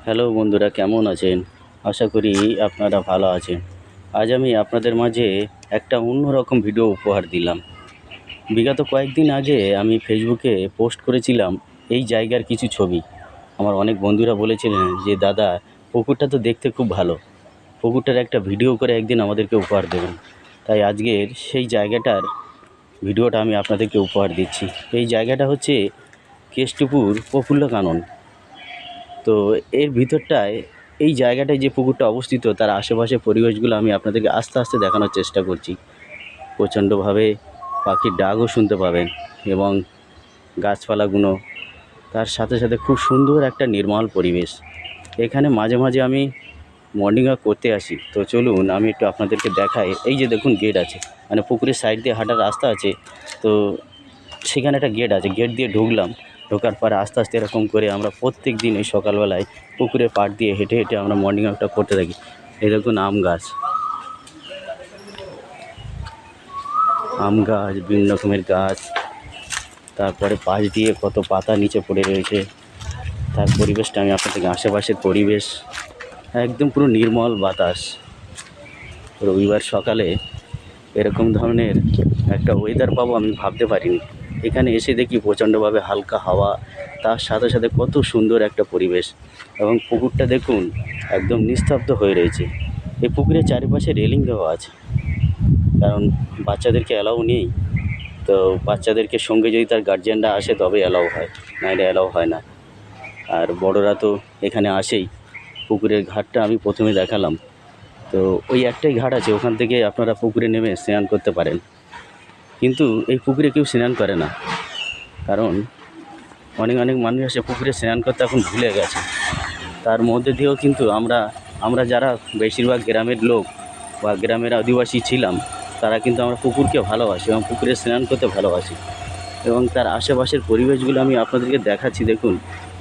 Hello বন্ধুরা, কেমন আছেন? আশা করি আপনারা ভালো আছেন। আজ আমি আপনাদের মাঝে একটা অন্যরকম ভিডিও উপহার দিলাম। বিগত কয়েকদিন আগে আমি ফেসবুকে পোস্ট করেছিলাম এই জায়গার কিছু ছবি। আমার অনেক বন্ধুরা বলেছিলেন যে দাদা, পুকুরটা তো দেখতে খুব ভালো, পুকুরটার একটা ভিডিও করে একদিন আমাদেরকে উপহার দেবেন। তাই আজকের সেই জায়গাটার ভিডিওটা আমি আপনাদেরকে উপহার দিচ্ছি। এই জায়গাটা হচ্ছে কেষ্টপুর প্রফুল্ল কানন। তো এর ভিতরটায় এই জায়গাটায় যে পুকুরটা অবস্থিত তার আশেপাশের পরিবেশগুলো আমি আপনাদেরকে আস্তে আস্তে দেখানোর চেষ্টা করছি। প্রচণ্ডভাবে পাখির ডাকও শুনতে পাবেন এবং গাছপালাগুলো, তার সাথে সাথে খুব সুন্দর একটা নির্মল পরিবেশ। এখানে মাঝে মাঝে আমি মর্নিং ওয়াক করতে আসি। তো চলুন আমি একটু আপনাদেরকে দেখাই। এই যে দেখুন গেট আছে, মানে পুকুরের সাইড দিয়ে হাঁটার রাস্তা আছে। তো সেখানে একটা গেট আছে, গেট দিয়ে ঢুকলাম। ঢোকার পরে আস্তে আস্তে এরকম করে আমরা প্রত্যেক দিন এই সকালবেলায় পুকুরের পাড় দিয়ে হেঁটে হেঁটে আমরা মর্নিং ওয়াকটা করতে থাকি। এই দেখুন আম গাছ, বিভিন্ন রকমের গাছ, তারপরে পাশ দিয়ে কত পাতা নিচে পড়ে রয়েছে। তার পরিবেশটা আমি আপনাদেরকে, আশেপাশের পরিবেশ একদম পুরো নির্মল বাতাস। রবিবার সকালে এরকম ধরনের একটা ওয়েদার পাবো আমি ভাবতে পারিনি। এখানে এসে দেখি প্রচণ্ডভাবে হালকা হাওয়া, তার সাথে সাথে কত সুন্দর একটা পরিবেশ। এবং পুকুরটা দেখুন একদম নিস্তব্ধ হয়ে রয়েছে। এই পুকুরের চারিপাশে রেলিং দেওয়া আছে, কারণ বাচ্চাদেরকে অ্যালাউ নেই। তো বাচ্চাদেরকে সঙ্গে যদি তার গার্জিয়ানরা আসে তবে অ্যালাউ হয়, নাহলে অ্যালাউ হয় না। আর বড়রা তো এখানে আসেই। পুকুরের ঘাটটা আমি প্রথমে দেখালাম। তো ওই একটাই ঘাট আছে, ওখান থেকে আপনারা পুকুরে নেমে স্নান করতে পারেন। কিন্তু এই পুকুরে কেউ স্নান করে না, কারণ অনেক অনেক মানুষ আসে পুকুরে স্নান করতে, এখন ভুলে গেছে। তার মধ্যে দিয়েও কিন্তু আমরা যারা বেশিরভাগ গ্রামের লোক বা গ্রামের আদিবাসী ছিলাম, তারা কিন্তু আমরা পুকুরকে ভালোবাসি এবং পুকুরে স্নান করতে ভালোবাসি। এবং তার আশেপাশের পরিবেশগুলো আমি আপনাদেরকে দেখাচ্ছি। দেখুন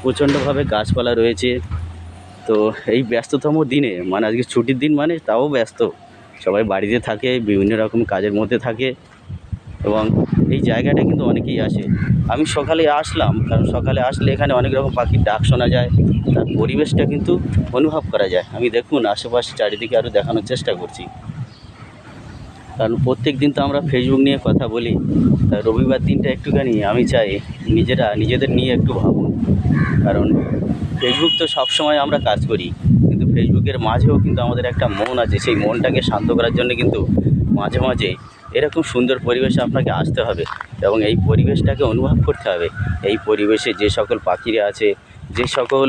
প্রচণ্ডভাবে গাছপালা রয়েছে। তো এই ব্যস্ততম দিনে, মানে আজকে ছুটির দিন, মানে তাও ব্যস্ত, সবাই বাড়িতে থাকে, বিভিন্ন রকম কাজের মধ্যে থাকে। এবং এই জায়গাটা কিন্তু অনেকেই আসে। আমি সকালে আসলাম, কারণ সকালে আসলে এখানে অনেক রকম পাখির ডাক শোনা যায়, তার পরিবেশটা কিন্তু অনুভব করা যায়। আমি দেখুন আশেপাশে চারিদিকে আরও দেখানোর চেষ্টা করছি, কারণ প্রত্যেক দিন তো আমরা ফেসবুক নিয়ে কথা বলি। তা রবিবার দিনটা একটুখানি আমি চাই নিজেদের নিয়ে একটু ভাবুন। কারণ ফেসবুক তো সবসময় আমরা কাজ করি, কিন্তু ফেসবুকের মাঝেও কিন্তু আমাদের একটা মন আছে। সেই মনটাকে শান্ত করার জন্য কিন্তু মাঝে মাঝে এরকম সুন্দর পরিবেশে আপনাকে আসতে হবে এবং এই পরিবেশটাকে অনুভব করতে হবে। এই পরিবেশে যে সকল পাখিরা আছে, যে সকল